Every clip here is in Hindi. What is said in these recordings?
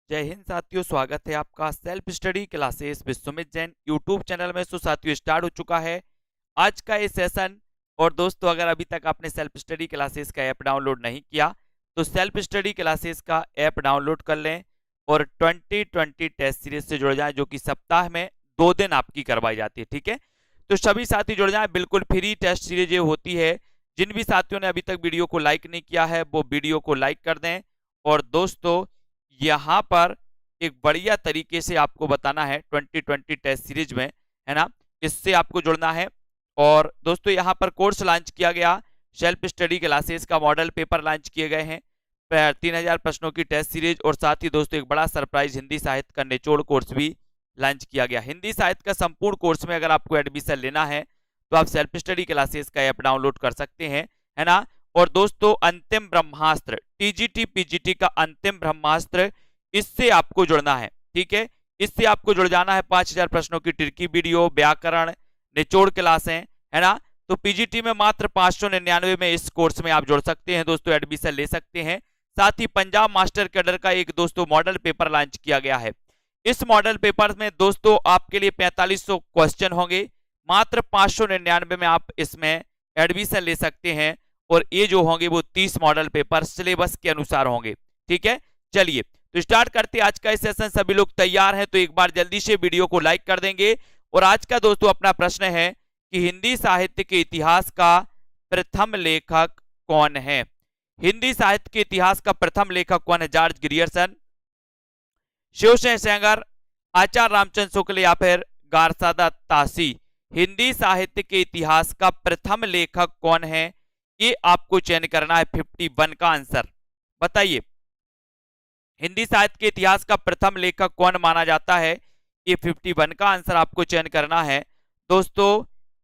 जय हिंद साथियों, स्वागत है आपका self study classes with Sumit Jain YouTube channel में। सो साथियों, स्टार्ट हो चुका है आज का ये सेशन। और दोस्तों, अगर अभी तक आपने सेल्फ स्टडी क्लासेस का ऐप डाउनलोड नहीं किया तो सेल्फ स्टडी क्लासेस का ऐप डाउनलोड कर लें और 2020 टेस्ट सीरीज से जुड़ जाएं, जो कि सप्ताह में 2 दिन आपकी करवाई जाती है। ठीक है, तो सभी साथी जुड़ जाएं, बिल्कुल फ्री टेस्ट सीरीज ये होती है। जिन भी साथियों ने अभी तक वीडियो को लाइक नहीं किया है वो वीडियो को लाइक कर दें। और दोस्तों, यहाँ पर एक बढ़िया तरीके से आपको बताना है 2020 टेस्ट सीरीज में, है ना, इससे आपको जुड़ना है। और दोस्तों, यहाँ पर कोर्स लॉन्च किया गया, सेल्फ स्टडी क्लासेस का मॉडल पेपर लॉन्च किए गए हैं, 3000 प्रश्नों की टेस्ट सीरीज। और साथ ही दोस्तों, एक बड़ा सरप्राइज हिंदी साहित्य का निचोड़ कोर्स भी लॉन्च किया गया। हिंदी साहित्य का संपूर्ण कोर्स में अगर आपको एडमिशन लेना है तो आप सेल्फ स्टडी क्लासेस का ऐप डाउनलोड कर सकते हैं, है ना। और दोस्तों, अंतिम ब्रह्मास्त्र टीजीटी पीजीटी का अंतिम ब्रह्मास्त्र, इससे आपको जुड़ना है। ठीक है, इससे आपको जुड़ जाना है। 5000 प्रश्नों की टिरकी वीडियो, व्याकरण, निचोड़ क्लासें, है ना। तो पीजीटी में मात्र 599 में इस कोर्स में आप जुड़ सकते हैं दोस्तों, एडमिशन ले सकते हैं। साथ ही पंजाब मास्टर कैडर का एक दोस्तों मॉडल पेपर लॉन्च किया गया है। इस मॉडल पेपर में दोस्तों आपके लिए 4500 क्वेश्चन होंगे, मात्र 599 में आप इसमें एडमिशन ले सकते हैं। और ये जो होंगे वो 30 मॉडल पेपर सिलेबस के अनुसार होंगे। ठीक है, चलिए तो स्टार्ट करते हैं आज का सेशन। सभी लोग तैयार हैं तो एक बार जल्दी से वीडियो को लाइक कर देंगे। और आज का दोस्तों अपना प्रश्न है कि हिंदी साहित्य के इतिहास का प्रथम लेखक कौन है। हिंदी साहित्य के इतिहास का प्रथम लेखक कौन है? जॉर्ज ग्रियर्सन, शिवसेन सेंगर, आचार्य रामचंद्र शुक्ल या फिर गारसादा तासी। हिंदी साहित्य के इतिहास का प्रथम लेखक कौन है, ये आपको चयन करना है। 51 का आंसर बताइए। हिंदी साहित्य के इतिहास का प्रथम लेखक कौन माना जाता है, ये 51 का आंसर आपको चयन करना है दोस्तों।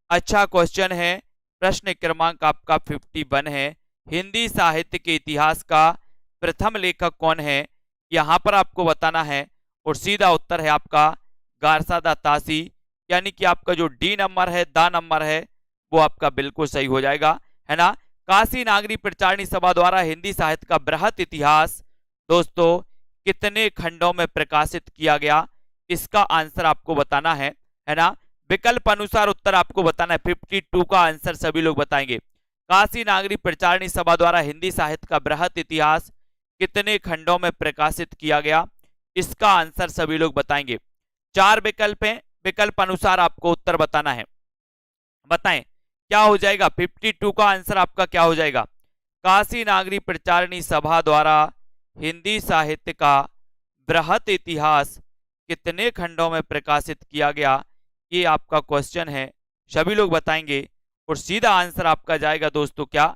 अच्छा क्वेश्चन है, प्रश्न क्रमांक आपका 51 है। हिंदी साहित्य के इतिहास का प्रथम लेखक कौन है, यहां पर आपको बताना है। और सीधा उत्तर है आपका गारसादा तासी, यानी कि आपका जो डी नंबर है, दा नंबर है, वो आपका बिल्कुल सही हो जाएगा, है ना। काशी नागरी प्रचारणी सभा द्वारा हिंदी साहित्य का बृहत इतिहास दोस्तों कितने खंडों में प्रकाशित किया गया, इसका आंसर आपको बताना है ना। विकल्प अनुसार उत्तर आपको बताना है। 52 का आंसर सभी लोग बताएंगे। काशी नागरी प्रचारणी सभा द्वारा हिंदी साहित्य का बृहत इतिहास कितने खंडों में प्रकाशित किया गया, इसका आंसर सभी लोग बताएंगे। 4 विकल्प हैं, विकल्प अनुसार आपको उत्तर बताना है। बताएं क्या हो जाएगा। 52 का आंसर आपका क्या हो जाएगा? काशी नागरी प्रचारणी सभा द्वारा हिंदी साहित्य का बृहत इतिहास कितने खंडों में प्रकाशित किया गया, ये आपका क्वेश्चन है, सभी लोग बताएंगे। और सीधा आंसर आपका जाएगा दोस्तों क्या?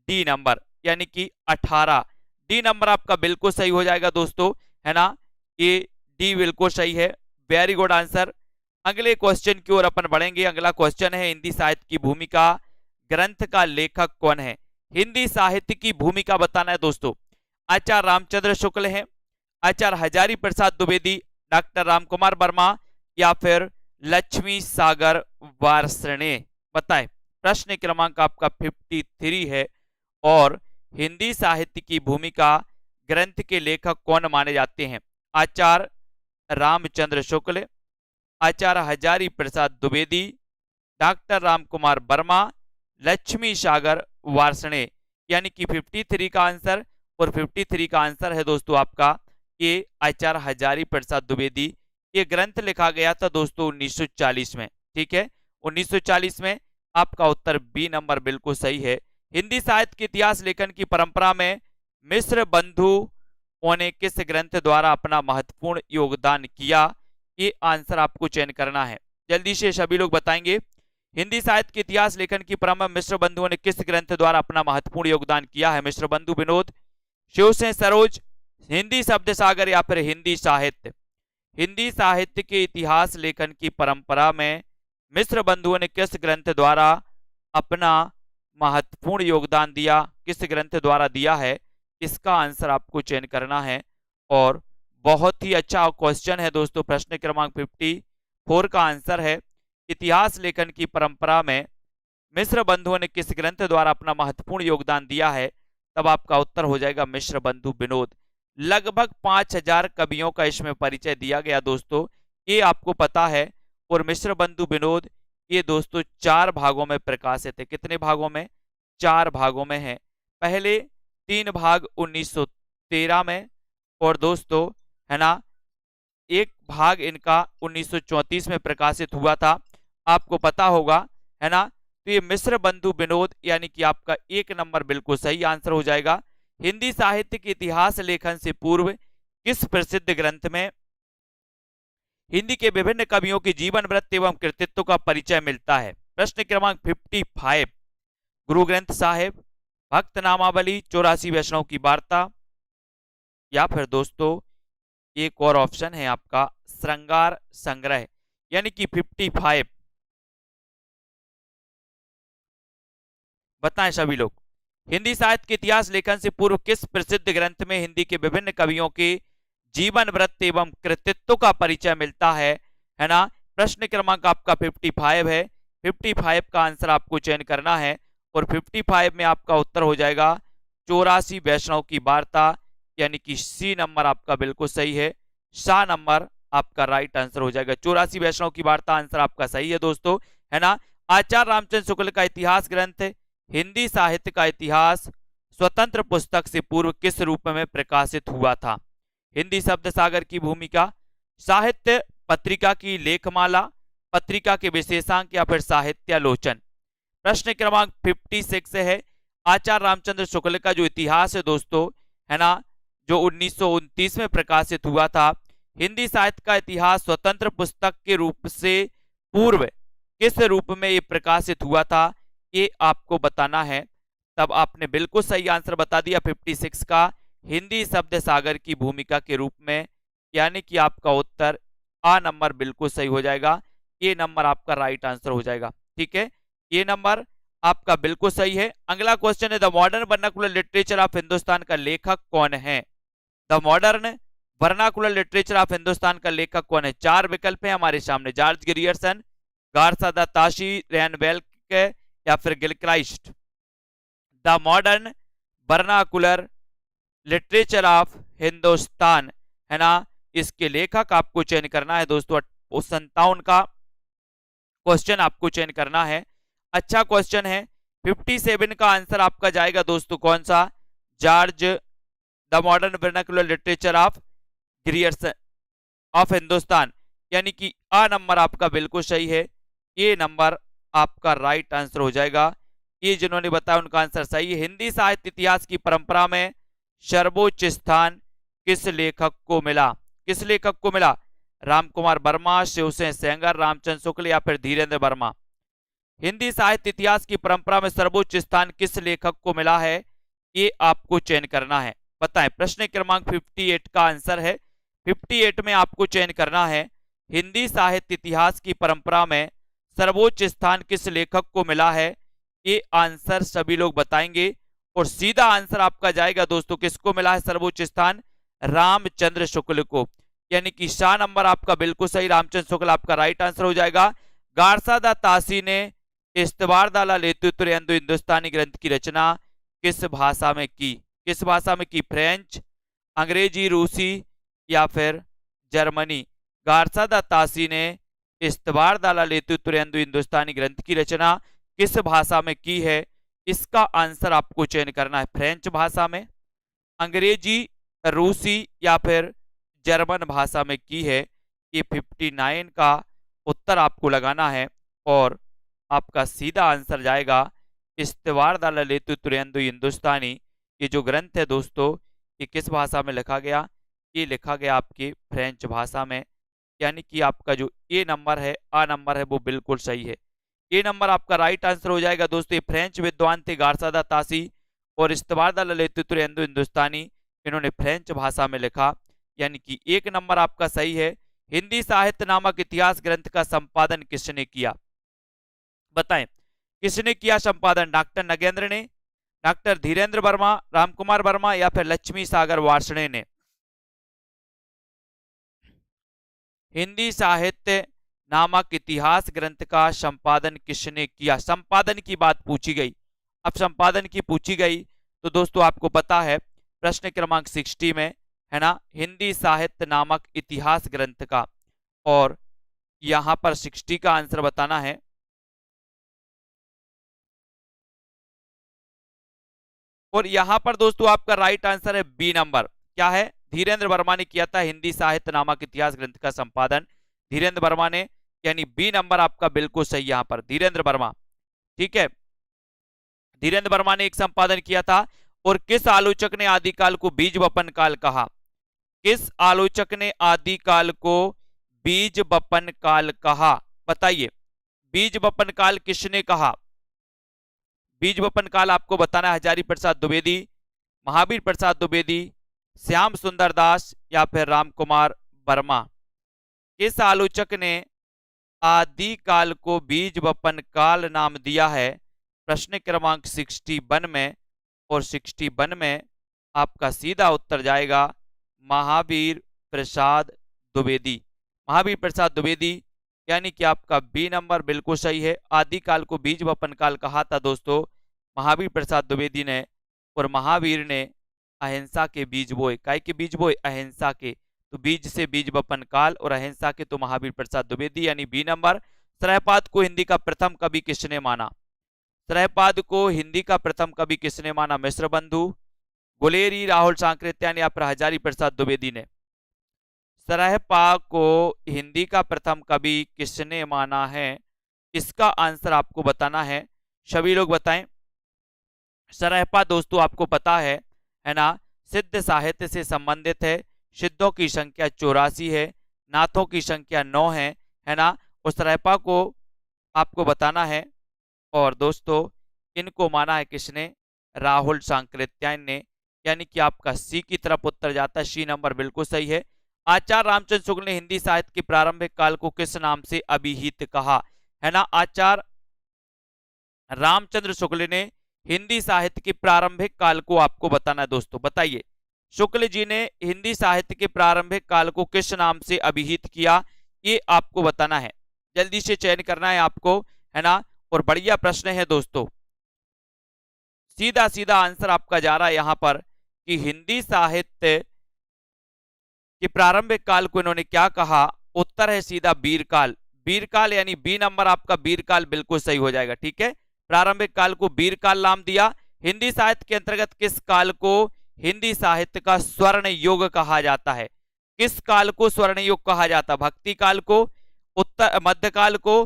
डी नंबर, यानी कि 18। डी नंबर आपका बिल्कुल सही हो जाएगा दोस्तों, है ना। ये डी बिल्कुल सही है, वेरी गुड आंसर। अगले क्वेश्चन की ओर अपन बढ़ेंगे। अगला क्वेश्चन है, हिंदी साहित्य की भूमिका ग्रंथ का लेखक कौन है। हिंदी साहित्य की भूमिका बताना है दोस्तों। आचार्य रामचंद्र शुक्ल हैं, आचार्य हजारी प्रसाद द्विवेदी, डॉक्टर रामकुमार वर्मा या फिर लक्ष्मी सागर वार्ष्णेय। बताएं, प्रश्न क्रमांक आपका 53 है। और हिंदी साहित्य की भूमिका ग्रंथ के लेखक कौन माने जाते हैं? आचार्य रामचंद्र शुक्ल, आचार्य हजारी प्रसाद द्विवेदी, डॉक्टर रामकुमार वर्मा, लक्ष्मी सागर वार्ष्णेय। यानी कि 53 का आंसर। और 53 का आंसर है दोस्तों आपका ये आचार्य हजारी प्रसाद द्विवेदी। ये ग्रंथ लिखा गया था दोस्तों 1940 में। ठीक है, 1940 में। आपका उत्तर बी नंबर बिल्कुल सही है। हिंदी साहित्य के इतिहास लेखन की परंपरा में मिश्र बंधुओं ने किस ग्रंथ द्वारा अपना महत्वपूर्ण योगदान किया, ये आंसर आपको चयन करना है। जल्दी से सभी लोग बताएंगे। हिंदी साहित्य के इतिहास लेखन की परंपरा में मिश्र बंधुओं ने किस ग्रंथ द्वारा अपना महत्वपूर्ण योगदान किया है? मिश्र बंधु विनोद, शिवसेन सरोज, हिंदी शब्द सागर या फिर हिंदी साहित्य। हिंदी साहित्य के इतिहास लेखन की परंपरा में मिश्र बंधुओं ने किस ग्रंथ द्वारा अपना महत्वपूर्ण योगदान दिया, किस ग्रंथ द्वारा दिया है, इसका आंसर आपको चयन करना है। और बहुत ही अच्छा क्वेश्चन है दोस्तों, प्रश्न क्रमांक 54 का आंसर है इतिहास लेखन की परंपरा में मिश्र बंधुओं ने किस ग्रंथ द्वारा अपना महत्वपूर्ण योगदान दिया है, तब आपका उत्तर हो जाएगा मिश्र बंधु विनोद। लगभग 5000 कवियों का इसमें परिचय दिया गया दोस्तों, ये आपको पता है। और मिश्र बंधु विनोद, ये दोस्तों 4 भागों में प्रकाशित है। कितने भागों में? 4 भागों में है। पहले 3 भाग 1913 में, और दोस्तों है ना, एक भाग इनका 1934 में प्रकाशित हुआ था, आपको पता होगा, है ना। तो ये मिश्र बंधु विनोद यानी कि आपका 1 नंबर बिल्कुल सही आंसर हो जाएगा। हिंदी साहित्य के इतिहास लेखन से पूर्व किस प्रसिद्ध ग्रंथ में हिंदी के विभिन्न कवियों की जीवन वृत्त एवं कृतित्व का परिचय मिलता है? प्रश्न क्रमांक 55, गुरु ग्रंथ साहिब, भक्त नामावली, 84 वैष्णव की वार्ता, या फिर दोस्तों एक और ऑप्शन है आपका श्रृंगार संग्रह, यानी कि 55। बताएं सभी लोग, हिंदी साहित्य के इतिहास लेखन से पूर्व किस प्रसिद्ध ग्रंथ में हिंदी के विभिन्न कवियों के जीवन वृत्त एवं कृतित्व का परिचय मिलता है ना। प्रश्न क्रमांक आपका 55 है। 55 का आंसर आपको चयन करना है, और 55 में आपका उत्तर हो जाएगा 84 वैष्णव की वार्ता, यानी कि सी नंबर आपका बिल्कुल सही है। सा नंबर आपका राइट आंसर हो जाएगा। 84 वैष्णव की वार्ता आंसर आपका सही है दोस्तों, है ना। आचार्य रामचंद्र शुक्ल का इतिहास ग्रंथ हिंदी साहित्य का इतिहास स्वतंत्र पुस्तक से पूर्व किस रूप में प्रकाशित हुआ था? हिंदी शब्द सागर की भूमिका, साहित्य पत्रिका की लेखमाला, पत्रिका के विशेषांक, या फिर साहित्यालोचन। प्रश्न क्रमांक 56 है। आचार्य रामचंद्र शुक्ल का जो इतिहास है दोस्तों, है ना, जो 1929 में प्रकाशित हुआ था, हिंदी साहित्य का इतिहास स्वतंत्र पुस्तक के रूप से पूर्व किस रूप में ये प्रकाशित हुआ था, ये आपको बताना है। तब आपने बिल्कुल सही आंसर बता दिया 56 का, हिंदी शब्द सागर की भूमिका के रूप में, यानी कि आपका उत्तर आ नंबर बिल्कुल सही हो जाएगा। ये नंबर आपका राइट आंसर हो जाएगा, ठीक है, ये नंबर आपका बिल्कुल सही है। अगला क्वेश्चन है, the modern vernacular literature of Hindustan का लेखक कौन है? The modern vernacular literature of Hindustan का लेखक कौन है? 4 विकल्प है हमारे सामने, जॉर्ज ग्रियर्सन, गार्सा ताशी, रैन वेल्क, या फिर Gilchrist. The modern vernacular literature of Hindustan, है ना, इसके लेखक आपको चयन करना है दोस्तों। 57 का क्वेश्चन आपको चयन करना है, अच्छा क्वेश्चन है। 57 का आंसर आपका जाएगा दोस्तों कौन सा? George, the modern vernacular literature of Grierson of Hindustan, यानी कि आ नंबर आपका बिल्कुल सही है। ये नंबर आपका राइट आंसर हो जाएगा। ये जिन्होंने बताया उनका आंसर सही है। हिंदी साहित्य इतिहास की परंपरा में सर्वोच्च स्थान किस लेखक को मिला? किस लेखक को मिला? रामकुमार वर्मा, शिवसेन सेंगर, रामचंद्र शुक्ल, या फिर धीरेन्द्र वर्मा। हिंदी साहित्य इतिहास की परंपरा में सर्वोच्च स्थान किस लेखक को मिला है, ये आपको चयन करना है। बताएं, प्रश्न क्रमांक 58 का आंसर है। 58 में आपको चयन करना है, हिंदी साहित्य इतिहास की परंपरा में सर्वोच्च स्थान किस लेखक को मिला है, ये आंसर सभी लोग बताएंगे। और सीधा आंसर आपका जाएगा दोस्तों, किसको मिला है सर्वोच्च स्थान? रामचंद्र शुक्ल को, यानी कि शाह नंबर आपका बिल्कुल सही, रामचंद्र शुक्ल आपका राइट आंसर हो जाएगा। गारसादा तासी ने इस्तवारदाला लेतुत्रेंदु हिंदुस्तानी ग्रंथ की रचना किस भाषा में की? किस भाषा में की? फ्रेंच, अंग्रेजी, रूसी, या फिर जर्मनी। गारसादा तासी ने इस्तवारदाला लेतुत्रेंदु हिंदुस्तानी ग्रंथ की रचना किस भाषा में की है? इसका आंसर आपको चयन करना है। फ्रेंच भाषा में, अंग्रेजी, रूसी, या फिर जर्मन भाषा में की है। ये 59 का उत्तर आपको लगाना है, और आपका सीधा आंसर जाएगा इस्तवारदाला लेतुत्रेंदु हिंदुस्तानी। ये जो ग्रंथ है दोस्तों, ये किस भाषा में लिखा गया? ये लिखा गया आपकी फ्रेंच भाषा में, यानी कि आपका जो ए नंबर है, आ नंबर है, वो बिल्कुल सही है। ए नंबर आपका राइट आंसर हो जाएगा दोस्तों। ये फ्रेंच विद्वान थे गारसादा तासी और इस्तवारदाला लेतुत्रेंदु हिंदुस्तानी, इन्होंने फ्रेंच भाषा में लिखा, यानी कि 1 नंबर आपका सही है। हिंदी साहित्य नामक इतिहास ग्रंथ का संपादन किसने किया? बताएं, किसने किया संपादन? डॉक्टर नगेंद्र ने, डॉक्टर धीरेन्द्र वर्मा, रामकुमार वर्मा, या फिर लक्ष्मी सागर वार्ष्णेय ने? हिंदी साहित्य नामक इतिहास ग्रंथ का संपादन किसने किया? संपादन की बात पूछी गई। अब संपादन की पूछी गई तो दोस्तों आपको पता है प्रश्न क्रमांक 60 में है ना, हिंदी साहित्य नामक इतिहास ग्रंथ का। और यहां पर 60 का आंसर बताना है। और यहां पर दोस्तों आपका राइट आंसर है बी नंबर। क्या है? धीरेन्द्र वर्मा ने किया था हिंदी साहित्य नामक इतिहास ग्रंथ का संपादन, धीरेन्द्र वर्मा ने, यानी बी नंबर आपका बिल्कुल सही यहां पर, धीरेन्द्र वर्मा। ठीक है, धीरेन्द्र वर्मा ने एक संपादन किया था। और किस आलोचक ने आदिकाल को बीज वपन काल कहा? किस आलोचक ने आदिकाल को बीज वपन काल कहा? बताइए, बीज वपन काल किसने कहा? बीज वपन काल आपको बताना है हजारी प्रसाद द्विवेदी, महावीर प्रसाद द्विवेदी, श्याम सुंदर दास या फिर राम कुमार वर्मा। किस आलोचक ने आदिकाल को बीज वपन काल नाम दिया है? प्रश्न क्रमांक 61 में। और 61 में आपका सीधा उत्तर जाएगा महावीर प्रसाद द्विवेदी, महावीर प्रसाद द्विवेदी, यानी कि आपका बी नंबर बिल्कुल सही है। आदिकाल को बीज वपन काल कहा था दोस्तों महावीर प्रसाद द्विवेदी ने। और महावीर ने अहिंसा के बीज बोए। काय के बीज बोए? अहिंसा के। तो बीज से बीज वपन काल और अहिंसा के तो महावीर प्रसाद द्विवेदी, यानी बी नंबर। सरहपाद को हिंदी का प्रथम कवि किसने माना? सरहपाद को हिंदी का प्रथम कवि किसने माना? मिश्र बंधु, गुलेरी, राहुल सांकृत्यायन या फिर हजारी प्रसाद द्विवेदी ने? सरहपाद को हिंदी का प्रथम कवि किसने माना है? इसका आंसर आपको बताना है। सभी लोग बताएं। सरहपाद दोस्तों आपको पता है ना, सिद्ध साहित्य से संबंधित है। सिद्धों की संख्या 84 है, नाथों की संख्या 9 है ना। और सरहपाद को आपको बताना है। और दोस्तों इनको माना है किसने? राहुल सांकृत्यायन ने, यानी कि आपका सी की तरफ उत्तर जाता है। सी नंबर बिल्कुल सही है। आचार्य रामचंद्र शुक्ल ने हिंदी साहित्य के प्रारंभिक काल को किस नाम से अभिहित कहा? है ना, आचार्य रामचंद्र शुक्ल ने हिंदी साहित्य के प्रारंभिक काल को आपको बताना है दोस्तों। बताइए, शुक्ल जी ने हिंदी साहित्य के प्रारंभिक काल को किस नाम से अभिहित किया? ये आपको बताना है, जल्दी से चयन करना है आपको, है ना। और बढ़िया प्रश्न है दोस्तों, सीधा सीधा आंसर आपका जा रहा है यहां पर कि हिंदी साहित्य के प्रारंभिक काल को इन्होंने क्या कहा? उत्तर है सीधा बीरकाल। बीरकाल यानी बी नंबर आपका, बीरकाल बिल्कुल सही हो जाएगा। ठीक है, प्रारंभिक काल को बीरकाल नाम दिया। हिंदी साहित्य के अंतर्गत किस काल को हिंदी साहित्य का स्वर्ण युग कहा जाता है? किस काल को स्वर्ण युग कहा जाता है? भक्ति काल को, उत्तर मध्यकाल को,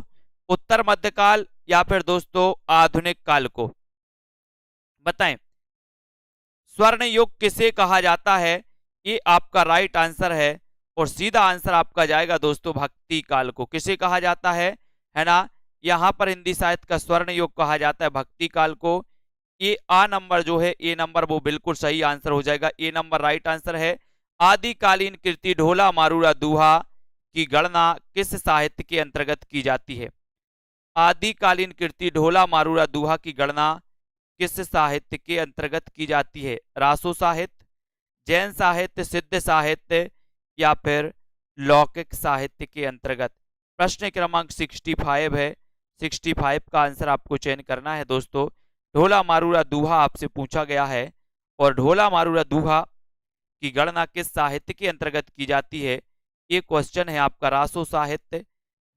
उत्तर मध्यकाल या फिर दोस्तों आधुनिक काल को? बताएं, स्वर्ण युग किसे कहा जाता है? ये आपका राइट आंसर है। और सीधा आंसर आपका जाएगा दोस्तों भक्ति काल को। किसे कहा जाता है ना, यहां पर हिंदी साहित्य का स्वर्ण युग कहा जाता है भक्ति काल को। ये आ नंबर जो है, ए नंबर वो बिल्कुल सही आंसर हो जाएगा। ए नंबर राइट आंसर है। आदिकालीन कृति ढोला मारूरा दूहा की गणना किस साहित्य के अंतर्गत की जाती है? आदिकालीन कृति ढोला मारूरा दूहा की गणना किस साहित्य के अंतर्गत की जाती है? रासो साहित्य, जैन साहित्य, सिद्ध साहित्य या फिर लौकिक साहित्य के अंतर्गत? प्रश्न क्रमांक 65 है। 65 का आंसर आपको चयन करना है दोस्तों। ढोला मारूरा दूहा आपसे पूछा गया है। और ढोला मारूरा दूहा की गणना किस साहित्य के अंतर्गत की जाती है? ये क्वेश्चन है आपका। रासो साहित्य,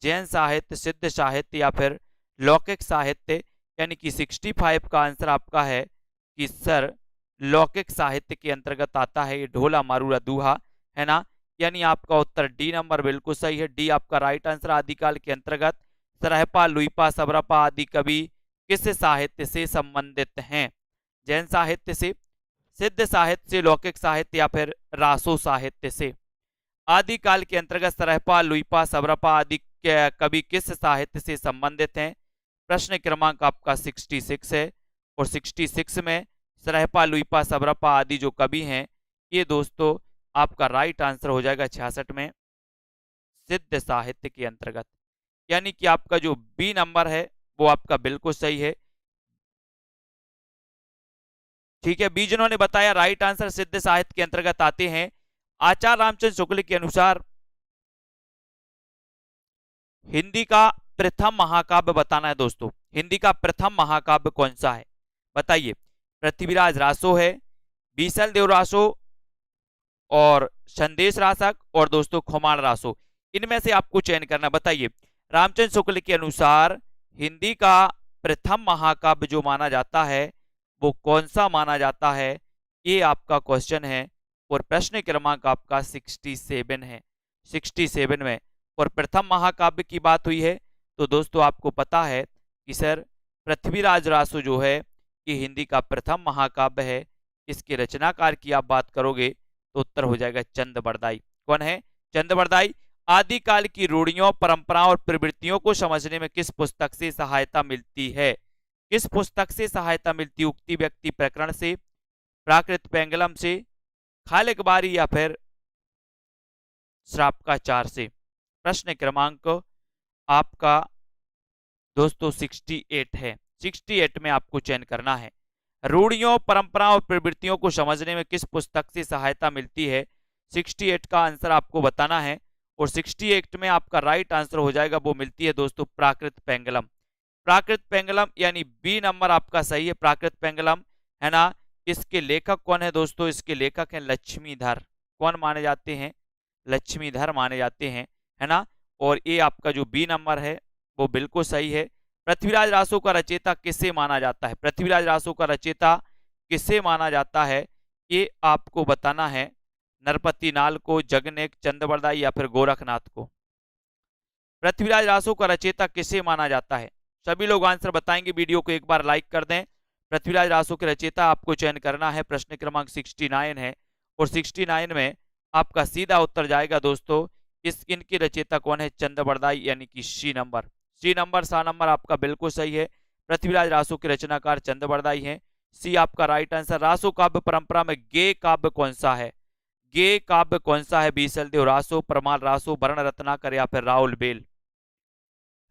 जैन साहित्य, सिद्ध साहित्य या फिर लौकिक साहित्य? यानी कि 65 का आंसर आपका है कि सर लौकिक साहित्य के अंतर्गत आता है ये ढोला मारूरा दूहा, है ना। यानी आपका उत्तर डी नंबर बिल्कुल सही है। डी आपका राइट आंसर। आदिकाल के अंतर्गत सरहपा, लुईपा, सबरपा आदि कवि किस साहित्य से संबंधित हैं? जैन साहित्य से, सिद्ध साहित्य से, लौकिक साहित्य या फिर रासो साहित्य से? आदिकाल के अंतर्गत सरहपा, लुईपा, सबरपा आदि कवि किस साहित्य से संबंधित हैं? प्रश्न क्रमांक आपका 66 है। और 66 में सरहपा, लुईपा, सबरपा आदि जो कवि हैं ये दोस्तों आपका राइट आंसर हो जाएगा 66 में, सिद्ध साहित्य के अंतर्गत। यानी कि आपका जो बी नंबर है वो आपका बिल्कुल सही है। ठीक है, बी जिन्होंने बताया राइट आंसर सिद्ध साहित्य के अंतर्गत आते हैं। आचार्य रामचंद्र शुक्ल के अनुसार हिंदी का प्रथम महाकाव्य बताना है दोस्तों। हिंदी का प्रथम महाकाव्य कौन सा है? बताइए। पृथ्वीराज रासो है, बीसल देव रासो और संदेश रासक और दोस्तों खुमान रासो। इनमें से आपको चयन करना। बताइए, रामचंद्र शुक्ल के अनुसार हिंदी का प्रथम महाकाव्य जो माना जाता है वो कौन सा माना जाता है, ये आपका क्वेश्चन है। और प्रश्न क्रमांक आपका 67 है, 67 में। और प्रथम महाकाव्य की बात हुई है तो दोस्तों आपको पता है कि सर पृथ्वीराज रासो जो है ये हिंदी का प्रथम महाकाव्य है। इसके रचनाकार की आप बात करोगे तो उत्तर हो जाएगा चंद बरदाई। कौन है? चंद बरदाई। आदिकाल की रूढ़ियों, परंपराओं और प्रवृत्तियों को समझने में किस पुस्तक से सहायता मिलती है? किस पुस्तक से सहायता मिलती? उक्ति व्यक्ति प्रकरण से, प्राकृत पेंगलम से, खालिकबारी या फिर श्रापकाचार से। प्रश्न क्रमांक आपका दोस्तों 68 है। 68 में आपको चयन करना है। रूढ़ियों, परंपराओं और प्रवृत्तियों को समझने में किस पुस्तक से सहायता मिलती है? 68 का आंसर आपको बताना है। और 68 में आपका राइट आंसर हो जाएगा, वो मिलती है दोस्तों प्राकृत पेंगलम। प्राकृत पेंगलम यानी बी नंबर आपका सही है, प्राकृत पेंगलम, है ना। इसके लेखक कौन है दोस्तों? इसके लेखक हैं लक्ष्मीधर। कौन माने जाते हैं? लक्ष्मीधर माने जाते हैं, है ना। और ये आपका जो बी नंबर है वो बिल्कुल सही है। पृथ्वीराज रासो का रचयिता किसे माना जाता है? पृथ्वीराज रासो का रचयिता किसे माना जाता है ये आपको बताना है। नरपति नाल को, जगनेक, चंदबरदाई या फिर गोरखनाथ को। पृथ्वीराज रासो का रचयिता किसे माना जाता है? सभी लोग आंसर बताएंगे। वीडियो को एक बार लाइक कर दें। पृथ्वीराज रासो के रचयिता आपको चयन करना है। प्रश्न क्रमांक 69 है और 69 में आपका सीधा उत्तर जाएगा दोस्तों, इनकी रचयिता कौन है? चंदबरदाई यानी कि सी नंबर। सी नंबर, सा नंबर आपका बिल्कुल सही है। पृथ्वीराज रासो के रचनाकार चंदबरदाई हैं। सी आपका राइट आंसर। रासो काव्य परंपरा में गे काव्य कौन सा है? गे काव्य कौन सा है? बीसलदेव रासो, परमाल रासो, वर्ण रत्नाकर या फिर राहुल बेल।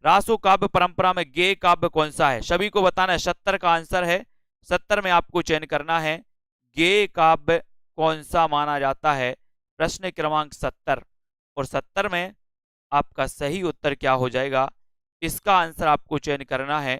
रासो काव्य परंपरा में गे काव्य कौन सा है? सभी को बताना है। 70 का आंसर है। 70 में आपको चयन करना है। गे काव्य कौन सा माना जाता है? प्रश्न क्रमांक 70। और 70 में आपका सही उत्तर क्या हो जाएगा? इसका आंसर आपको चयन करना है।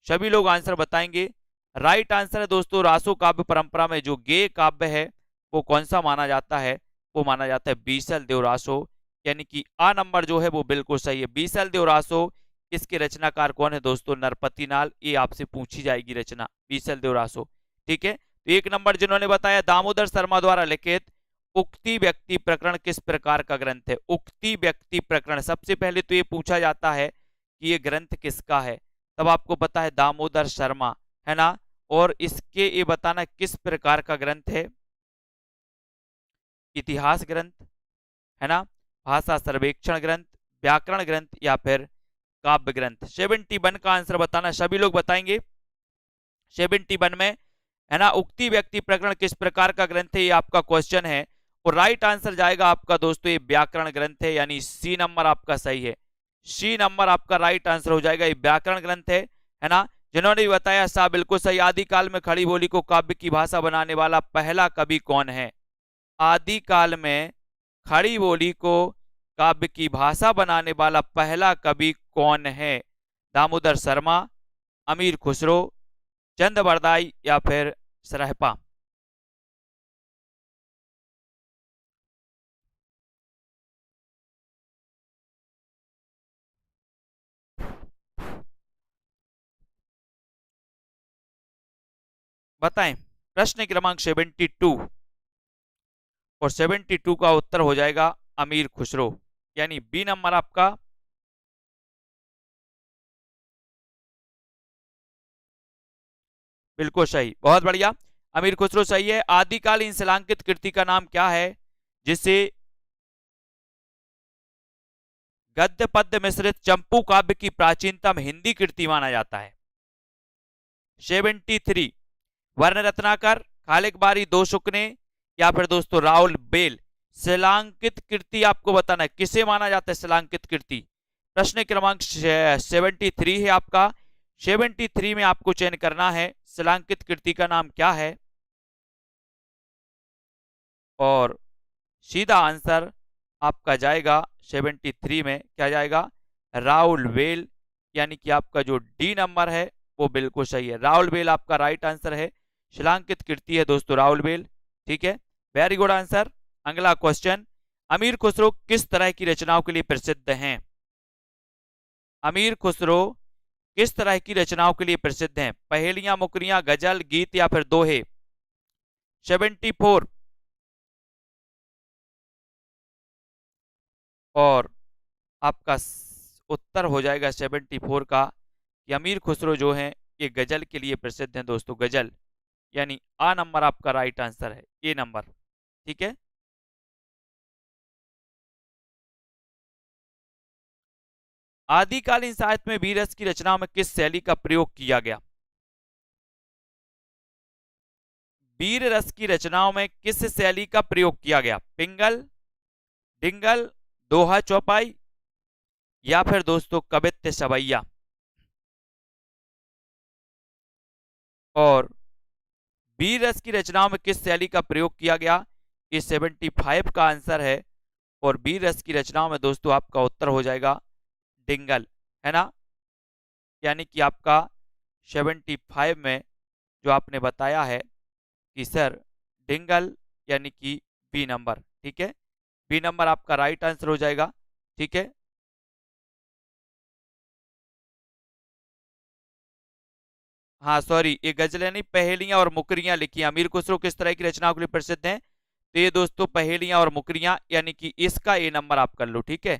सभी लोग आंसर बताएंगे। राइट आंसर है दोस्तों, रासो काव्य परंपरा में जो गे काव्य है वो कौन सा माना जाता है? वो माना जाता है बीसलदेव रासो, यानी कि आ नंबर जो है वो बिल्कुल सही है। बीसलदेव रासो। इसके रचनाकार कौन है दोस्तों? नरपति नाल। ये आपसे पूछी जाएगी रचना, बीसलदेव रासो। ठीक है, तो एक नंबर जिन्होंने बताया, दामोदर शर्मा द्वारा लिखित उक्ति व्यक्ति प्रकरण किस प्रकार का ग्रंथ है? उक्ति व्यक्ति प्रकरण, सबसे पहले तो ये पूछा जाता है कि ये ग्रंथ किसका है, तब आपको पता है दामोदर शर्मा, है ना। और इसके ये बताना किस प्रकार का ग्रंथ है? इतिहास ग्रंथ, है ना, भाषा सर्वेक्षण ग्रंथ, व्याकरण ग्रंथ या फिर काव्य ग्रंथ। 71 का आंसर बताना, सभी लोग बताएंगे। 71 में, है ना, उक्ति व्यक्ति प्रकरण किस प्रकार का ग्रंथ है, ये आपका क्वेश्चन है। और राइट आंसर जाएगा आपका दोस्तों, ये व्याकरण ग्रंथ है, यानी सी नंबर आपका सही है। सी नंबर आपका राइट आंसर हो जाएगा, ये व्याकरण ग्रंथ है ना। जिन्होंने भी बताया सा बिल्कुल सही। आदिकाल में खड़ी बोली को काव्य की भाषा बनाने वाला पहला कवि कौन है? आदिकाल में खड़ी बोली को काव्य की भाषा बनाने वाला पहला कवि कौन है? दामोदर शर्मा, अमीर खुसरो, चंदबरदाई या फिर सरहपा। बताएं। प्रश्न क्रमांक 72 और 72 का उत्तर हो जाएगा अमीर खुसरो, यानी बी नंबर आपका। बिल्कुल सही, बहुत बढ़िया, अमीर खुसरो सही है। आदिकालीन शिलांकित कृति का नाम क्या है जिसे गद्य पद्य मिश्रित चंपू काव्य की प्राचीनतम हिंदी कृति माना जाता है? 73 वर्ण रत्नाकर, खालिकबारी, दो शुकने या फिर दोस्तों राहुल बेल। शिलांकित कृति आपको बताना है किसे माना जाता है शिलांकित कृति। प्रश्न क्रमांक 73 है आपका। 73 में आपको चयन करना है शिलांकित कृति का नाम क्या है, और सीधा आंसर आपका जाएगा 73 में क्या जाएगा? राहुल बेल, यानी कि आपका जो डी नंबर है वो बिल्कुल सही है। राहुल बेल आपका राइट आंसर है। शिलांकित कृति है दोस्तों राहुल बेल। ठीक है, वेरी गुड आंसर। अगला क्वेश्चन, अमीर खुसरो किस तरह की रचनाओं के लिए प्रसिद्ध हैं? अमीर खुसरो किस तरह की रचनाओं के लिए प्रसिद्ध हैं? पहेलियां, मुकरियां, गजल, गीत या फिर दोहे? 74। और आपका उत्तर हो जाएगा 74 का कि अमीर खुसरो जो है ये गजल के लिए प्रसिद्ध हैं दोस्तों, गजल। यानी आ नंबर आपका राइट आंसर है, ए नंबर। ठीक है। आदिकालीन साहित्य में वीर रस की रचनाओं में किस शैली का प्रयोग किया गया? वीर रस की रचनाओं में किस शैली का प्रयोग किया गया? पिंगल, डिंगल, दोहा चौपाई या फिर दोस्तों कवित्त सवैया? और वीर रस की रचनाओं में किस शैली का प्रयोग किया गया? ये 75 का आंसर है। और वीर रस की रचनाओं में दोस्तों आपका उत्तर हो जाएगा डिंगल, है ना। यानी कि आपका 75 में जो आपने बताया है कि सर डिंगल, यानी कि बी नंबर। ठीक है, बी नंबर आपका राइट आंसर हो जाएगा। ठीक है। हाँ सॉरी, ये गजलें नहीं, पहेलियां और मुकरियां लिखी। अमीर खुसरो किस तरह की रचनाओं के लिए प्रसिद्ध हैं? तो ये दोस्तों पहेलियां और मुकरियां, यानी कि इसका ए नंबर आप कर लो। ठीक है,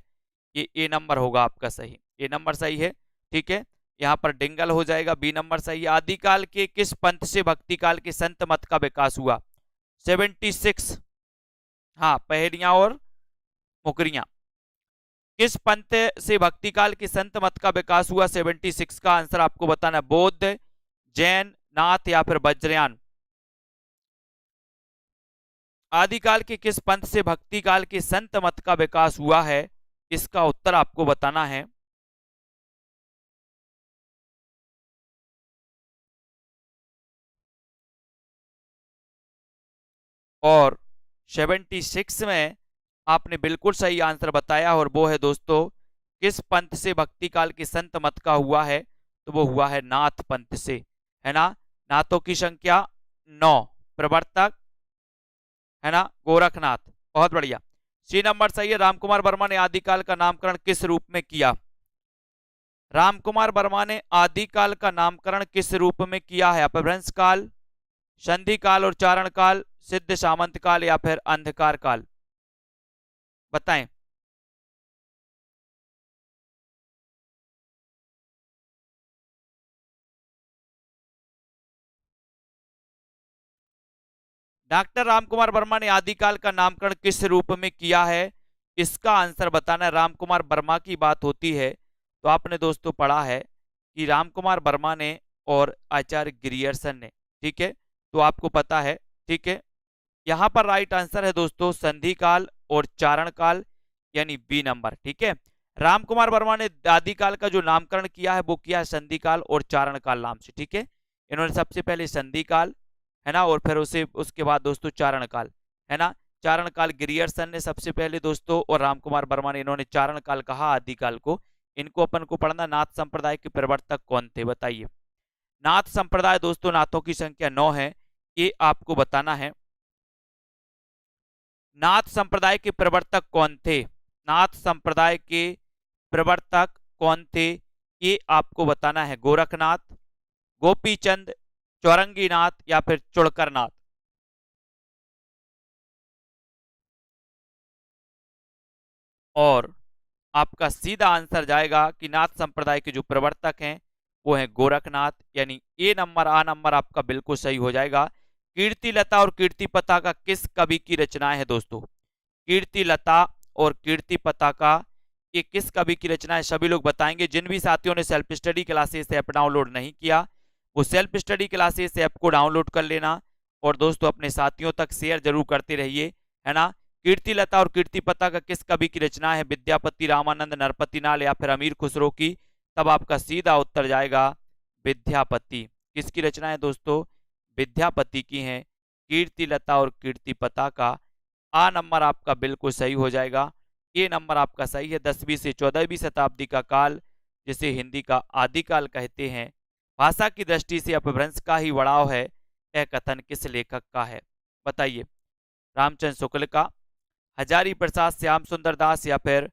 ये ए नंबर होगा आपका सही, ए नंबर सही है। ठीक है, यहाँ पर डिंगल हो जाएगा, बी नंबर सही है। आदिकाल के किस पंथ से भक्ति काल के संत मत का विकास हुआ? 76। हाँ, पहेलियां और मुकरियां। किस पंथ से भक्ति काल के संत मत का विकास हुआ? 76 का आंसर आपको बताना है। बौद्ध, जैन, नाथ या फिर वज्रयान? आदिकाल के किस पंथ से भक्ति काल के संत मत का विकास हुआ है? इसका उत्तर आपको बताना है। और 76 में आपने बिल्कुल सही आंसर बताया, और वो है दोस्तों किस पंथ से भक्ति काल के संत मत का हुआ है? तो वो हुआ है नाथ पंथ से, है ना। नाथों की संख्या 9, प्रवर्तक है ना गोरखनाथ। बहुत बढ़िया, सी नंबर सही है। रामकुमार वर्मा ने आदिकाल का नामकरण किस रूप में किया? रामकुमार वर्मा ने आदिकाल का नामकरण किस रूप में किया है? अपभ्रंश काल, संधि काल और चारण काल, सिद्ध सामंत काल या फिर अंधकार काल? बताएं। डॉक्टर रामकुमार वर्मा ने आदिकाल का नामकरण किस रूप में किया है? इसका आंसर बताना है। रामकुमार वर्मा की बात होती है तो आपने दोस्तों पढ़ा है कि रामकुमार वर्मा ने और आचार्य ग्रियर्सन ने। ठीक है, तो आपको पता है। ठीक है, यहां पर राइट आंसर है दोस्तों संधि काल और चारण काल, यानी बी नंबर। ठीक है, रामकुमार वर्मा ने आदिकाल का जो नामकरण किया है वो किया है संधि काल और चारण काल नाम से। ठीक है, इन्होंने सबसे पहले संधि काल, है ना, और फिर उसे उसके बाद दोस्तों चारण काल, है ना। चारण काल ग्रियर्सन ने सबसे पहले दोस्तों, और रामकुमार वर्मा ने, इन्होंने चारण काल कहा आदिकाल को। इनको अपन को पढ़ना। नाथ संप्रदाय के प्रवर्तक कौन थे? बताइए। नाथ संप्रदाय दोस्तों, नाथों की संख्या 9 है, ये आपको बताना है। नाथ संप्रदाय के प्रवर्तक कौन थे? नाथ संप्रदाय के प्रवर्तक कौन थे, ये आपको बताना है। गोरखनाथ, गोपीचंद, चौरंगीनाथ या फिर चुड़करनाथ? और आपका सीधा आंसर जाएगा कि नाथ संप्रदाय के जो प्रवर्तक हैं वो है गोरखनाथ, यानी ए नंबर, आ नंबर आपका बिल्कुल सही हो जाएगा। कीर्तिलता और कीर्तिपता का किस कवि की रचना है दोस्तों? कीर्तिलता और कीर्तिपता का ये किस कवि की रचना है? सभी लोग बताएंगे। जिन भी साथियों ने self study classes app download नहीं किया वो सेल्फ स्टडी क्लासेस ऐप को डाउनलोड कर लेना, और दोस्तों अपने साथियों तक शेयर जरूर करते रहिए, है ना। कीर्तिलता और कीर्तिपता का किस कवि की रचना है? विद्यापति, रामानंद, नरपतिनाल या फिर अमीर खुसरो की? तब आपका सीधा उत्तर जाएगा विद्यापति। किसकी रचना है दोस्तों? विद्यापति की है कीर्तिलता और कीर्तिपता का। आ नंबर आपका बिल्कुल सही हो जाएगा। ये नंबर आपका सही है। 10वीं से 14वीं शताब्दी का काल, जिसे हिंदी का आदिकाल कहते हैं, भाषा की दृष्टि से अपभ्रंश का ही बढ़ाव है, यह कथन किस लेखक का है? बताइए। रामचंद्र शुक्ल का, हजारी प्रसाद, श्याम सुंदर दास या फिर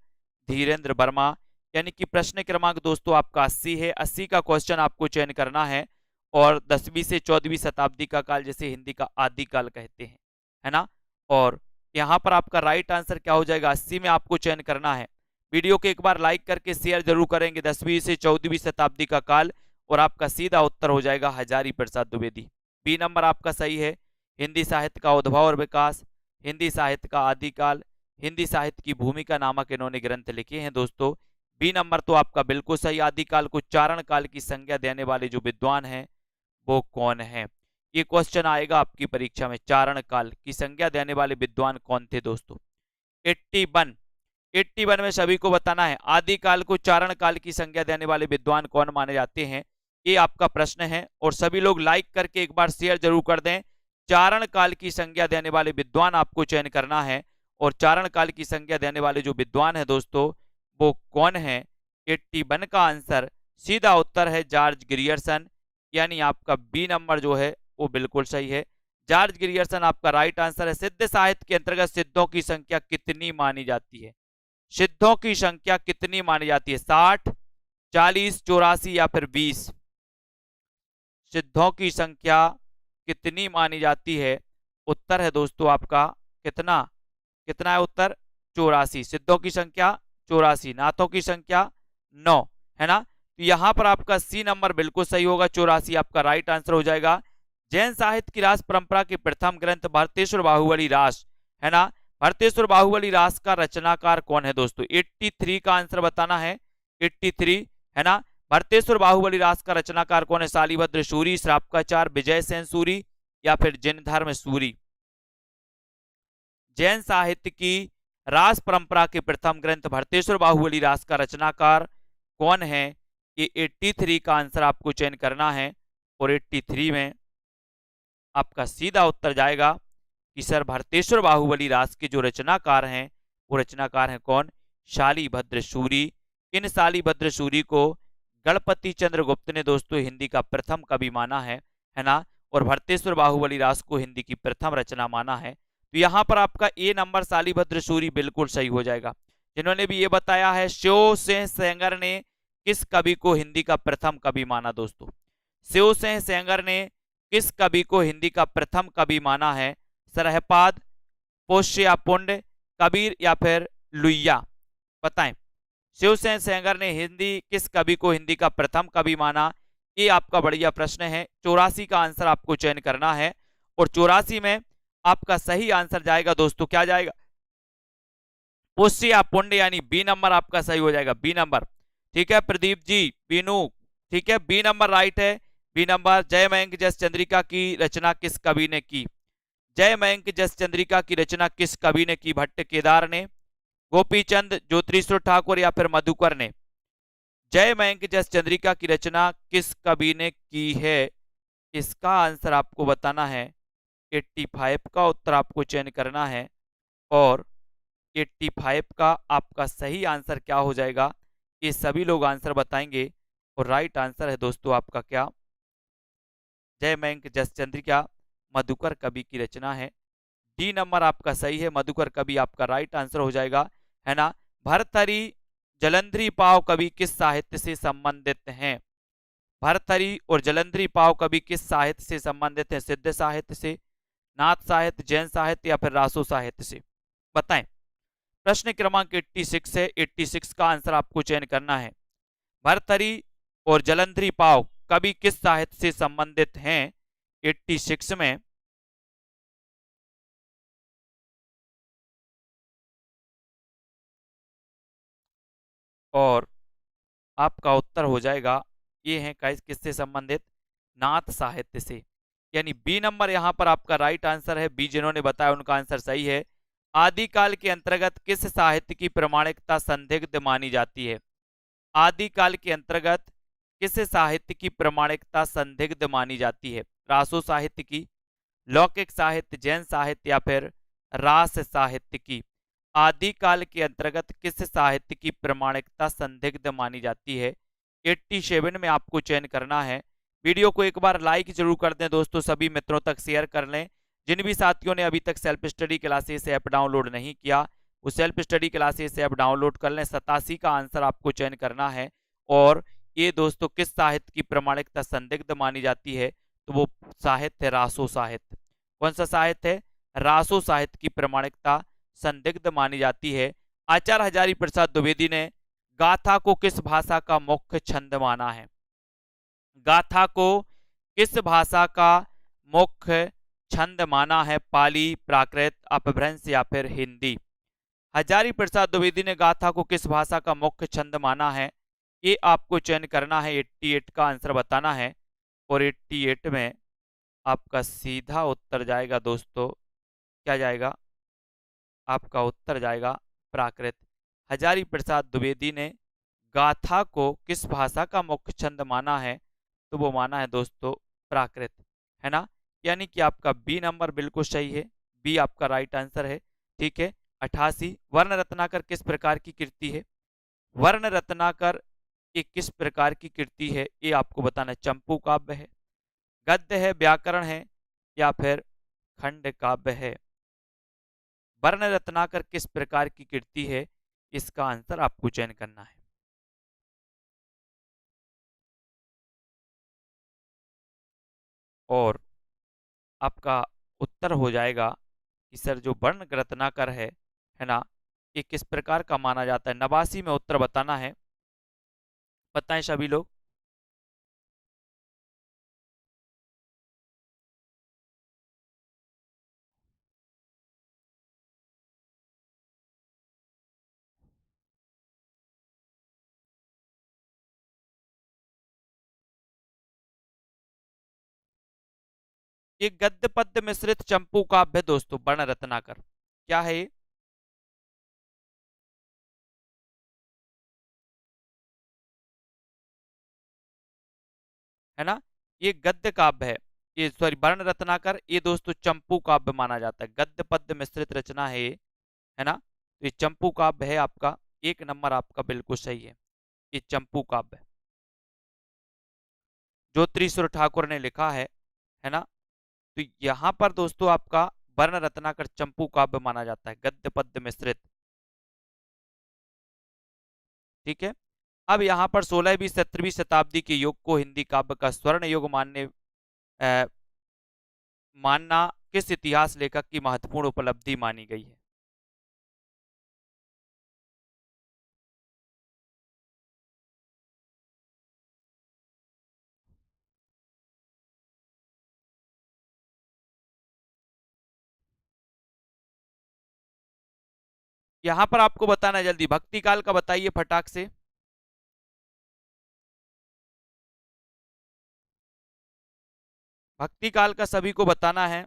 धीरेन्द्र वर्मा। यानी कि प्रश्न क्रमांक दोस्तों आपका 80 है। 80 का क्वेश्चन आपको चयन करना है और 10वीं से 14वीं शताब्दी का काल, जैसे हिंदी का आदिकाल कहते हैं, है ना। और यहाँ पर आपका राइट आंसर क्या हो जाएगा, 80 में आपको चयन करना है। वीडियो को एक बार लाइक करके शेयर जरूर करेंगे, 10वीं से 14वीं शताब्दी का काल, और आपका सीधा उत्तर हो जाएगा हजारी प्रसाद द्विवेदी। बी नंबर आपका सही है। हिंदी साहित्य का उद्भव और विकास, हिंदी साहित्य का आदिकाल, हिंदी साहित्य की भूमिका नामक इन्होंने ग्रंथ लिखे हैं दोस्तों। बी नंबर तो आपका बिल्कुल सही। आदिकाल को चारण काल की संज्ञा देने वाले जो विद्वान हैं वो कौन है, ये क्वेश्चन आएगा आपकी परीक्षा में। चारण काल की संज्ञा देने वाले विद्वान कौन थे दोस्तों। 81 में सभी को बताना है आदिकाल को चारण काल की संज्ञा देने वाले विद्वान कौन माने जाते हैं, ये आपका प्रश्न है। और सभी लोग लाइक करके एक बार शेयर जरूर कर दें। चारण काल की संज्ञा देने वाले विद्वान आपको चयन करना है, और चारण काल की संज्ञा देने वाले जो विद्वान है दोस्तों वो कौन है। 81 का आंसर सीधा उत्तर है जॉर्ज ग्रियर्सन। यानी आपका बी नंबर जो है वो बिल्कुल सही है। जॉर्ज ग्रियर्सन आपका राइट आंसर है। सिद्ध साहित्य के अंतर्गत सिद्धों की संख्या कितनी मानी जाती है, सिद्धों की संख्या कितनी मानी जाती है, 60, 40, 84 या फिर 20। सिद्धों की संख्या कितनी मानी जाती है, उत्तर है दोस्तों आपका कितना, कितना है उत्तर, 84। सिद्धों की संख्या 84, नाथों की संख्या 9, है ना। तो यहां पर आपका सी नंबर बिल्कुल सही होगा, 84 आपका राइट आंसर हो जाएगा। जैन साहित्य की रास परंपरा के प्रथम ग्रंथ भरतेश्वर बाहुबली रास, है ना। भरतेश्वर बाहुबली रास का रचनाकार कौन है दोस्तों, 83 का आंसर बताना है, 83, है ना। भरतेश्वर बाहुबली रास का रचनाकार कौन है, शालिभद्र सूरी, श्रावकाचार्य, विजय सेन सूरी या फिर जिनधर्म सूरी। जैन साहित्य की रास परंपरा के प्रथम ग्रंथ भरतेश्वर बाहुबली रास का रचनाकार कौन है, ये 83 का आंसर आपको चयन करना है। और 83 में आपका सीधा उत्तर जाएगा कि सर भरतेश्वर बाहुबली रास के जो रचनाकार हैं वो रचनाकार हैं कौन, शालिभद्र सूरी। इन शालिभद्र सूरी को गणपति चंद्र गुप्त ने दोस्तों हिंदी का प्रथम कवि माना है ना। और भरतेश्वर बाहुबली रास को हिंदी की प्रथम रचना माना है। तो यहाँ पर आपका ए नंबर शालिभद्र सूरी बिल्कुल सही हो जाएगा। जिन्होंने भी ये बताया है शिव सिंह सेंगर ने किस कवि को हिंदी का प्रथम कवि माना दोस्तों, शिव सिंह सेंगर ने किस कवि को हिंदी का प्रथम कवि माना है, सरहपाद, पोष्यापुंड, कबीर या फिर लुइया, बताएं। शिव सिंह सेंगर ने हिंदी किस कवि को हिंदी का प्रथम कवि माना, ये आपका बढ़िया प्रश्न है। 84 का आंसर आपको चयन करना है, और 84 में आपका सही आंसर जाएगा दोस्तों, क्या जाएगा, पोष्यापुंड, यानी बी नंबर आपका सही हो जाएगा, बी नंबर। ठीक है प्रदीप जी, बीनू, ठीक है, बी नंबर राइट है, बी नंबर। जय मयंक जस चंद्रिका की रचना किस कवि ने की, जय मयंक जस चंद्रिका की रचना किस कवि ने की, भट्ट केदार ने, गोपीचंद, ज्योतिरीश्वर ठाकुर या फिर मधुकर ने। जय मयंक जस चंद्रिका की रचना किस कवि ने की है, इसका आंसर आपको बताना है। 85 का उत्तर आपको चयन करना है, और 85 का आपका सही आंसर क्या हो जाएगा, ये सभी लोग आंसर बताएंगे। और राइट आंसर है दोस्तों आपका क्या, जय मयंक जस चंद्रिका मधुकर कवि की रचना है। डी नंबर आपका सही है, मधुकर कवि आपका राइट आंसर हो जाएगा, है ना। भर्तृहरि जलंधरी पाव कवि किस साहित्य से संबंधित हैं, भर्तृहरि और जलंधरी पाव कवि किस साहित्य से संबंधित है, सिद्ध साहित्य से, नाथ साहित्य, जैन साहित्य या फिर रासो साहित्य से, बताएं। प्रश्न क्रमांक 86 है, 86 का आंसर आपको चयन करना है। भर्तृहरि और जलंधरी पाव कवि किस साहित्य से संबंधित हैं, 86 में और आपका उत्तर हो जाएगा, ये है किससे संबंधित, नाथ साहित्य से। यानी बी नंबर यहां पर आपका राइट आंसर है। बी जिन्होंने बताया उनका आंसर सही है। आदिकाल के अंतर्गत किस साहित्य की प्रमाणिकता संदिग्ध मानी जाती है, आदिकाल के अंतर्गत किस साहित्य की प्रमाणिकता संदिग्ध मानी जाती है, रासो साहित्य की, लौकिक साहित्य, जैन साहित्य या फिर रास साहित्य की। आदिकाल के अंतर्गत किस साहित्य की प्रमाणिकता संदिग्ध मानी जाती है, 87 में आपको चयन करना है। वीडियो को एक बार लाइक जरूर कर दें दोस्तों, सभी मित्रों तक शेयर कर लें, जिन भी साथियों ने अभी तक self study classes app download नहीं किया, वो self study classes app download कर लें। 87 का आंसर आपको चयन करना है। और ये दोस्तों किस साहित्य की प्रामाणिकता संदिग्ध मानी जाती है, तो वो साहित्य है रासो साहित्य। कौन सा साहित्य है? रासो साहित्य की प्रामाणिकता संदिग्ध मानी जाती है। आचार्य हजारी प्रसाद द्विवेदी ने गाथा को किस भाषा का मुख्य छंद माना है? गाथा को किस भाषा का मुख्य छंद माना है? पाली, प्राकृत, अपभ्रंश या फिर हिंदी? हजारी प्रसाद द्विवेदी ने गाथा को किस भाषा का मुख्य छंद माना है? ये आपको चयन करना है, 88 का आंसर बताना है। और 88 में आपका सीधा उत्तर जाएगा दोस्तों, क्या जाएगा? आपका उत्तर जाएगा प्राकृत। हजारी प्रसाद द्विवेदी ने गाथा को किस भाषा का मुख्य छंद माना है? तो वो माना है दोस्तों प्राकृत, है ना। यानी कि आपका बी नंबर बिल्कुल सही है, बी आपका राइट आंसर है। ठीक है। 88, वर्ण रत्नाकर किस प्रकार की कृति है? वर्ण रत्नाकर ये किस प्रकार की कृति है, ये आपको बताना है। चंपू काव्य है, गद्य है, व्याकरण है या फिर खंड काव्य है? वर्ण रत्नाकर किस प्रकार की कृति है, इसका आंसर आपको चयन करना है। और आपका उत्तर हो जाएगा कि सर जो वर्ण रत्नाकर है ना, ये किस प्रकार का माना जाता है? 89 में उत्तर बताना है। बताएं सभी लोग। ये गद्य पद्य मिश्रित चंपू काव्य दोस्तों, वर्ण रत्नाकर क्या है ये? है ना, ये गद्य काव्य है। ये सॉरी, वर्ण रत्नाकर ये दोस्तों चंपू काव्य माना जाता है। गद्य पद्य मिश्रित रचना है ये, है ना। तो ये चंपू काव्य है आपका, एक नंबर आपका बिल्कुल सही है। ये चंपू काव्य ज्योतिषुर ठाकुर ने लिखा है ना। तो यहां पर दोस्तों आपका वर्ण रत्नाकर चंपू काव्य माना जाता है, गद्य पद्य मिश्रित। ठीक है। अब यहाँ पर 16वीं 17वीं शताब्दी के युग को हिंदी काव्य का स्वर्ण युग मानना किस इतिहास लेखक की महत्वपूर्ण उपलब्धि मानी गई है? यहां पर आपको बताना है जल्दी, भक्ति काल का बताइए फटाक से। भक्ति काल का सभी को बताना है।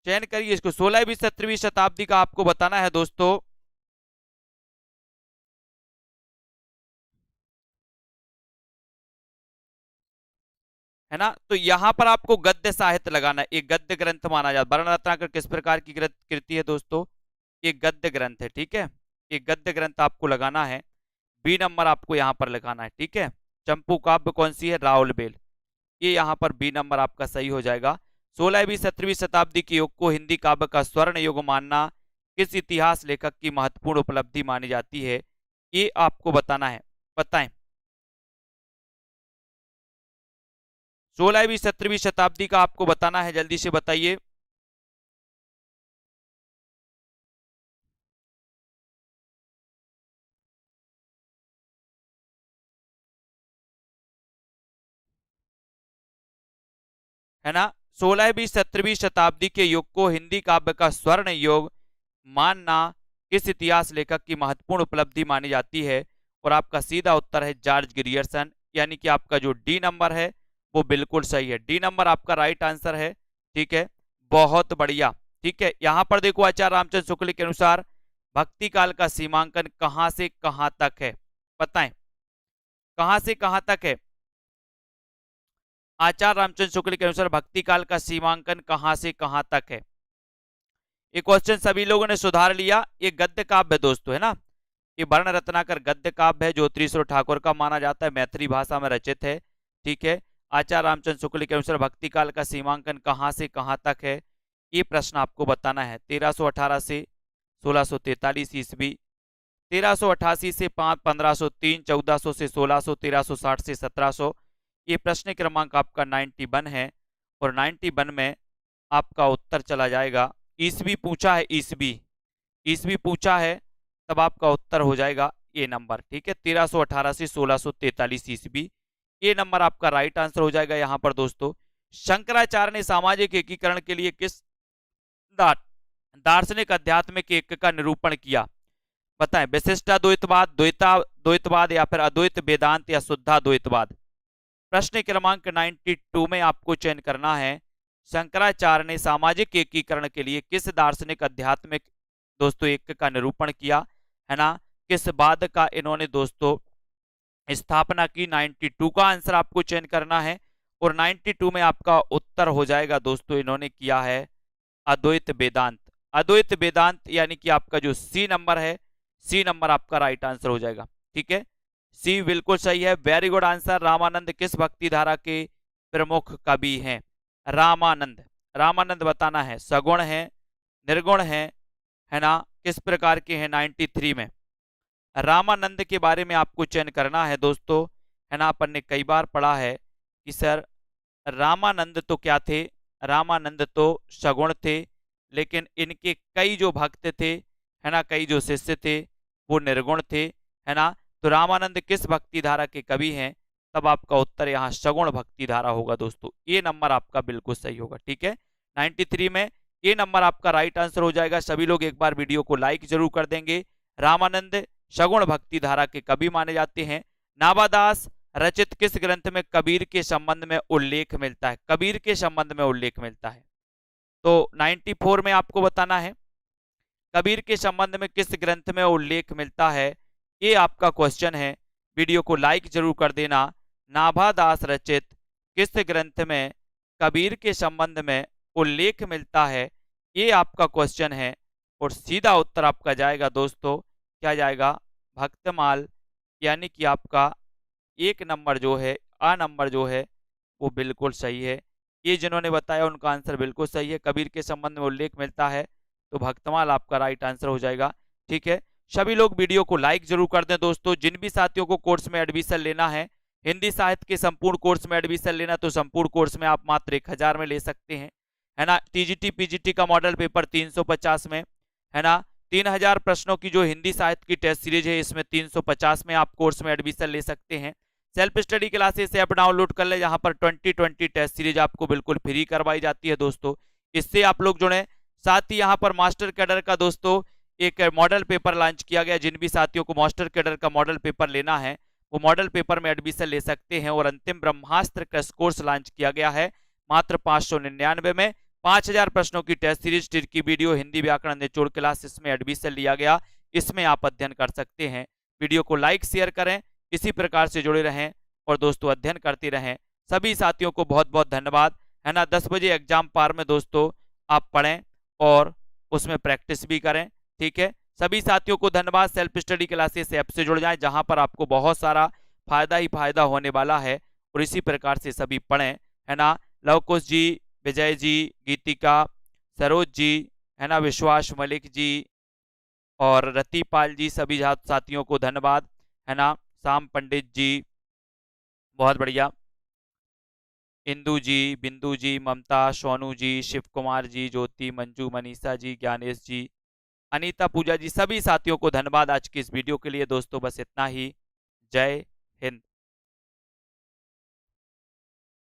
चयन करिए इसको, 16वीं 17वीं शताब्दी का आपको बताना है दोस्तों। है ना, तो यहां पर आपको गद्य साहित्य लगाना है। एक गद्य ग्रंथ माना जाता है। वर्ण रत्नाकर किस प्रकार की कृति है दोस्तों? एक गद्य ग्रंथ है। ठीक है, एक गद्य ग्रंथ आपको लगाना है। बी नंबर आपको यहाँ पर लगाना है। ठीक है। चंपू काव्य कौन सी है? राउल बेल। ये यहाँ पर बी नंबर आपका सही हो जाएगा। 16वीं 17वीं शताब्दी के युग को हिंदी काव्य का स्वर्ण युग मानना किस इतिहास लेखक की महत्वपूर्ण उपलब्धि मानी जाती है? ये आपको बताना है। बताएं। 16वीं 17वीं शताब्दी का आपको बताना है, जल्दी से बताइए। है ना, 16वीं 17वीं शताब्दी के युग को हिंदी काव्य का स्वर्ण युग मानना किस इतिहास लेखक की महत्वपूर्ण उपलब्धि मानी जाती है? और आपका सीधा उत्तर है जॉर्ज ग्रियर्सन, यानी कि आपका जो डी नंबर है वो बिल्कुल सही है। डी नंबर आपका राइट आंसर है। ठीक है, बहुत बढ़िया। ठीक है, यहां पर देखो आचार्य रामचंद्र शुक्ल के अनुसार भक्ति काल का सीमांकन कहां से कहां तक है? बताएं। कहां से कहां तक है? आचार्य रामचंद्र शुक्ल के अनुसार भक्ति काल का सीमांकन कहां से कहां तक है? ये क्वेश्चन सभी लोगों ने सुधार लिया। ये गद्य काव्य है दोस्तों, है ना। ये वर्ण रत्नाकर गद्य काव्य है, ज्योतिषवर ठाकुर का माना जाता है, मैथिली भाषा में रचित है। ठीक है। आचार्य रामचंद्र शुक्ल के अनुसार भक्ति काल का सीमांकन कहां से कहां तक है, ये प्रश्न आपको बताना है। 1318 से 1643 ईस्वी, 1388 से 1503, 1400 से 1600, 1360 से 1700। ये प्रश्न क्रमांक आपका 91 है और 91 में आपका उत्तर चला जाएगा। ईस्वी पूछा है, ईस्वी ईस्वी पूछा है, तब आपका उत्तर हो जाएगा ये नंबर। ठीक है, 1318 से 1643 ईस्वी, ये नंबर आपका राइट आंसर हो जाएगा यहाँ पर दोस्तों। शंकराचार्य ने सामाजिक एकीकरण के लिए किस दार्शनिक आध्यात्मिक एक का निरूपण किया? बताएं, विशिष्टाद्वैतवाद, द्वैतवाद या फिर अद्वैत वेदांत या शुद्धाद्वैतवाद। प्रश्न क्रमांक 92 में आपको चयन करना है। शंकराचार्य ने सामाजिक एकीकरण के लिए किस दार्शनिक आध्यात्मिक दोस्तों एक का निरूपण किया, है ना। किस बाद का इन्होंने दोस्तों स्थापना की? 92 का आंसर आपको चयन करना है और 92 में आपका उत्तर हो जाएगा दोस्तों, इन्होंने किया है अद्वैत वेदांत। अद्वैत वेदांत यानी कि आपका जो सी नंबर है, सी नंबर आपका राइट आंसर हो जाएगा। ठीक है, सी बिल्कुल सही है, वेरी गुड आंसर। रामानंद किस भक्ति धारा के प्रमुख कवि हैं? रामानंद, रामानंद बताना है, सगुण है, निर्गुण है ना, किस प्रकार के हैं? 93 में। रामानंद के बारे में आपको चयन करना है दोस्तों, है ना। अपन ने कई बार पढ़ा है कि सर रामानंद तो क्या थे? रामानंद तो सगुण थे, लेकिन इनके कई जो भक्त थे, है ना, कई जो शिष्य थे वो निर्गुण थे, है ना। तो रामानंद किस भक्ति धारा के कवि हैं? तब आपका उत्तर यहाँ सगुण भक्ति धारा होगा दोस्तों। ये नंबर आपका बिल्कुल सही होगा। ठीक है, 93 में ये नंबर आपका राइट आंसर हो जाएगा। सभी लोग एक बार वीडियो को लाइक जरूर कर देंगे। रामानंद सगुण भक्ति धारा के कवि माने जाते हैं। नाभादास रचित किस ग्रंथ में कबीर के संबंध में उल्लेख मिलता है? कबीर के संबंध में उल्लेख मिलता है, तो 94 में आपको बताना है कबीर के संबंध में किस ग्रंथ में उल्लेख मिलता है, ये आपका क्वेश्चन है। वीडियो को लाइक जरूर कर देना। नाभादास रचित किस ग्रंथ में कबीर के संबंध में उल्लेख मिलता है, ये आपका क्वेश्चन है और सीधा उत्तर आपका जाएगा दोस्तों, क्या जाएगा? भक्तमाल, यानी कि आपका एक नंबर जो है, आ नंबर जो है वो बिल्कुल सही है। ये जिन्होंने बताया उनका आंसर बिल्कुल सही है। कबीर के संबंध में उल्लेख मिलता है तो भक्तमाल आपका राइट आंसर हो जाएगा। ठीक है, सभी लोग वीडियो को लाइक जरूर कर दें दोस्तों। जिन भी साथियों को कोर्स में एडमिशन लेना है, हिंदी साहित्य के संपूर्ण कोर्स में एडमिशन लेना, तो संपूर्ण कोर्स में आप मात्र 1000 में ले सकते हैं, है ना। टीजीटी पीजीटी का मॉडल पेपर 350 में, है ना। 3000 प्रश्नों की जो हिंदी साहित्य की टेस्ट सीरीज है, इसमें 350 में आप कोर्स में एडमिशन ले सकते हैं। Self study classes app download कर ले, जहां पर 2020 टेस्ट सीरीज आपको बिल्कुल फ्री करवाई जाती है दोस्तों। इससे आप लोग जुड़े। साथ ही यहाँ पर मास्टर कैडर का दोस्तों एक मॉडल पेपर लॉन्च किया गया। जिन भी साथियों को मास्टर कैडर का मॉडल पेपर लेना है, वो मॉडल पेपर में एडमिशन ले सकते हैं। और अंतिम ब्रह्मास्त्र क्रश कोर्स लॉन्च किया गया है मात्र 599 में। 5000 प्रश्नों की टेस्ट सीरीज, टिर की वीडियो, हिंदी व्याकरण निचोड़ क्लास, इसमें एडमिशन लिया गया। इसमें आप अध्ययन कर सकते हैं। वीडियो को लाइक शेयर करें, इसी प्रकार से जुड़े रहें और दोस्तों अध्ययन करते रहें। सभी साथियों को बहुत बहुत धन्यवाद, है ना। 10 बजे एग्जाम पार में दोस्तों आप पढ़ें और उसमें प्रैक्टिस भी करें। ठीक है, सभी साथियों को धन्यवाद। सेल्फ स्टडी क्लासेस ऐप से जुड़ जाएं, जहां पर आपको बहुत सारा फायदा ही फायदा होने वाला है। और इसी प्रकार से सभी पढ़ें, है ना। लवकुश जी, विजय जी, गीतिका, सरोज जी, है ना, विश्वास मलिक जी और रतिपाल जी, सभी साथियों को धन्यवाद, है ना। शाम पंडित जी, बहुत बढ़िया। इंदू जी, बिंदु जी, ममता, सोनू जी, शिव कुमार जी, ज्योति, मंजू, मनीषा जी, ज्ञानेश जी, अनीता, पूजा जी, सभी साथियों को धन्यवाद आज की इस वीडियो के लिए दोस्तों। बस इतना ही। जय हिंद।